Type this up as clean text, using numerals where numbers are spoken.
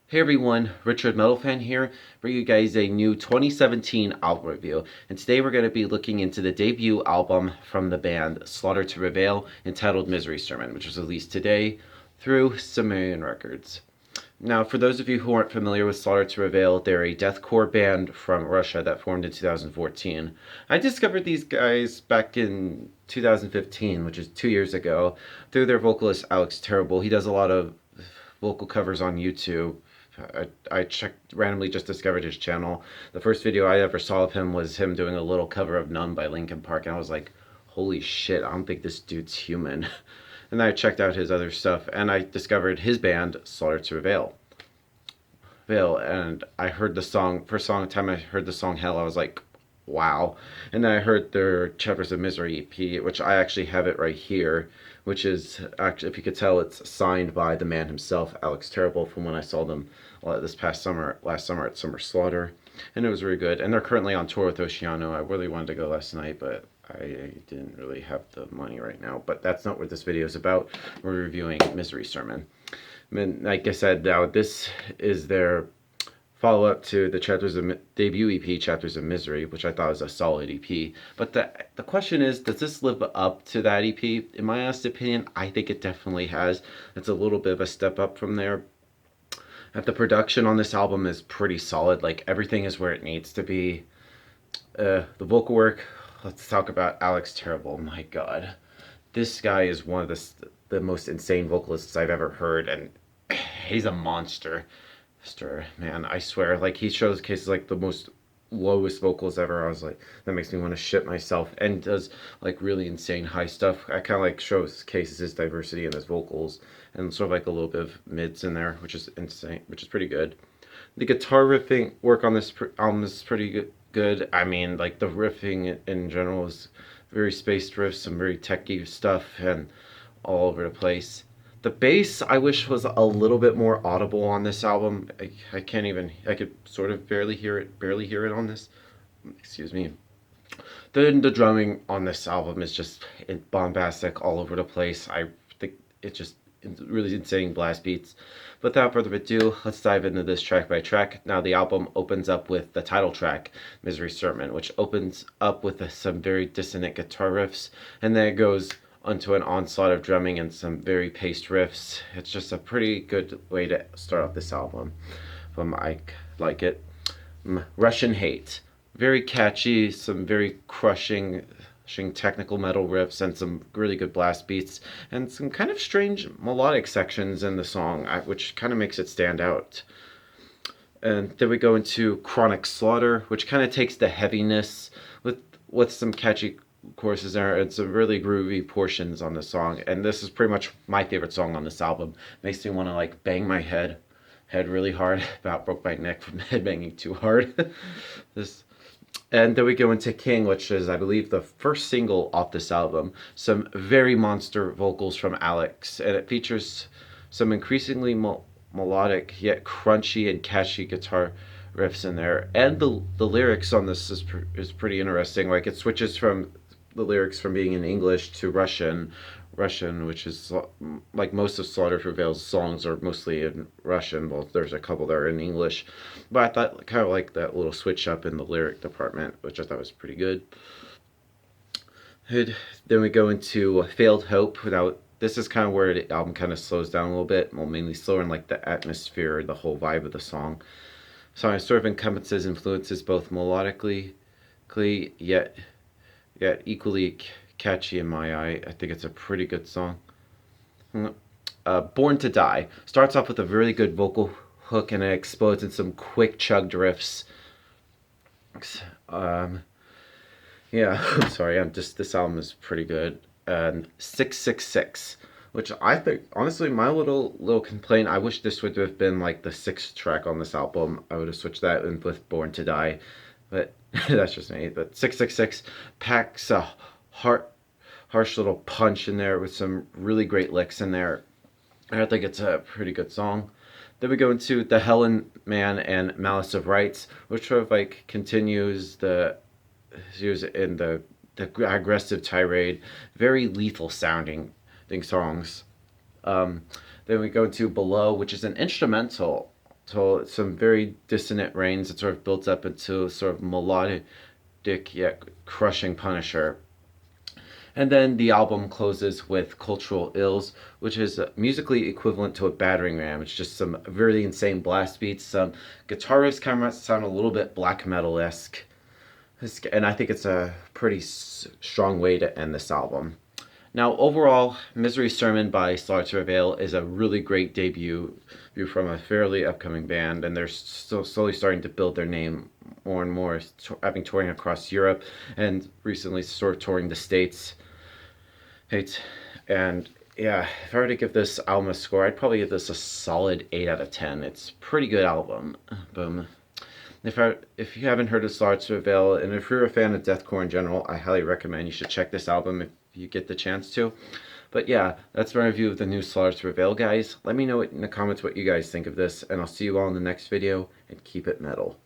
Hey everyone, Richard Metalfan here, bringing you guys a new 2017 album review. And today we're going to be looking into the debut album from the band Slaughter to Prevail, entitled Misery Sermon, which was released today through Sumerian Records. Now, for those of you who aren't familiar with Slaughter to Prevail, they're a deathcore band from Russia that formed in 2014. I discovered these guys back in 2015, which is 2 years ago, through their vocalist Alex Terrible. He does a lot of vocal covers on YouTube. I checked randomly, just discovered his channel. The first video I ever saw of him was him doing a little cover of Numb by Linkin Park, and I was like, holy shit, I don't think this dude's human. And then I checked out his other stuff, and I discovered his band, Slaughter to Prevail. And I heard the song, first time I heard the song Hell, I was like, wow. And then I heard their Chapters of Misery EP, which I actually have it right here, which is actually, if you could tell, it's signed by the man himself, Alex Terrible, from when I saw them this past summer, last summer at Summer Slaughter. And it was really good. And they're currently on tour with Oceano. I really wanted to go last night, but I didn't really have the money right now. But that's not what this video is about. We're reviewing Misery Sermon. I mean, like I said, now this is their follow up to the debut EP, Chapters of Misery, which I thought was a solid EP. But the question is, does this live up to that EP? In my honest opinion, I think it definitely has. It's a little bit of a step up from there. The production on this album is pretty solid. Like, everything is where it needs to be. The vocal work, let's talk about Alex Terrible. My God. This guy is one of the most insane vocalists I've ever heard, and he's a monster. Man, I swear, like, he shows cases like the most lowest vocals ever. I was like, that makes me want to shit myself. And does like really insane high stuff. I kind of like showcases his diversity in his vocals, and sort of like a little bit of mids in there, which is insane, which is pretty good. The guitar riffing work on this album is pretty good. I mean, like, the riffing in general is very spaced riffs, some very techy stuff, and all over the place. The bass, I wish, was a little bit more audible on this album. I can't even, I could sort of barely hear it on this. Excuse me. The drumming on this album is just bombastic all over the place. I think it's just really insane blast beats. Without further ado, let's dive into this track by track. Now, the album opens up with the title track, Misery Sermon, which opens up with some very dissonant guitar riffs, and then it goes onto an onslaught of drumming and some very paced riffs. It's just a pretty good way to start off this album. I like it. Russian Hate. Very catchy, some very crushing technical metal riffs, and some really good blast beats, and some kind of strange melodic sections in the song, which kind of makes it stand out. And then we go into Chronic Slaughter, which kind of takes the heaviness with some catchy choruses there and some really groovy portions on the song. And this is pretty much my favorite song on this album. Makes me want to like bang my head really hard. About broke my neck from headbanging too hard. And then we go into King, which is, I believe, the first single off this album. Some very monster vocals from Alex, and it features some increasingly melodic yet crunchy and catchy guitar riffs in there. And the lyrics on this is pretty interesting. Like, it switches from the lyrics from being in English to Russian, which is like most of Slaughter Prevail's songs are mostly in Russian. Well, there's a couple that are in English, but I thought kind of like that little switch up in the lyric department, which I thought was pretty good. Then we go into Failed Hope. Now, this is kind of where the album kind of slows down a little bit, well, mainly slower in like the atmosphere, the whole vibe of the song. So it sort of encompasses influences both melodically, yet equally catchy in my eye. I think it's a pretty good song. Born to Die starts off with a really good vocal hook, and it explodes in some quick chugged riffs. Yeah, I'm sorry. This album is pretty good. And 666, which I think, honestly, my little complaint, I wish this would have been like the sixth track on this album. I would have switched that in with Born to Die, but that's just me. But 666 packs a harsh little punch in there with some really great licks in there. I think it's a pretty good song. Then we go into The Helen Man and Malice of Rights, which sort of like continues the aggressive tirade, very lethal sounding songs. Then we go to Below, which is an instrumental So some very dissonant reigns that sort of builds up into sort of melodic yet crushing Punisher. And then the album closes with Cultural Ills, which is musically equivalent to a battering ram. It's just some really insane blast beats. Some guitar riffs kind of sound a little bit black metal-esque. And I think it's a pretty strong way to end this album. Now, overall, Misery Sermon by Slaughter to Prevail is a really great debut from a fairly upcoming band, and they're still slowly starting to build their name more and more, having touring across Europe and recently sort of touring the States. And yeah, if I were to give this album a score, I'd probably give this a solid 8 out of 10. It's a pretty good album. Boom. If you haven't heard of Slaughter to Prevail, and if you're a fan of deathcore in general, I highly recommend you should check this album if you get the chance to. But yeah, that's my review of the new Slaughter to Prevail, guys. Let me know in the comments what you guys think of this, and I'll see you all in the next video, and keep it metal.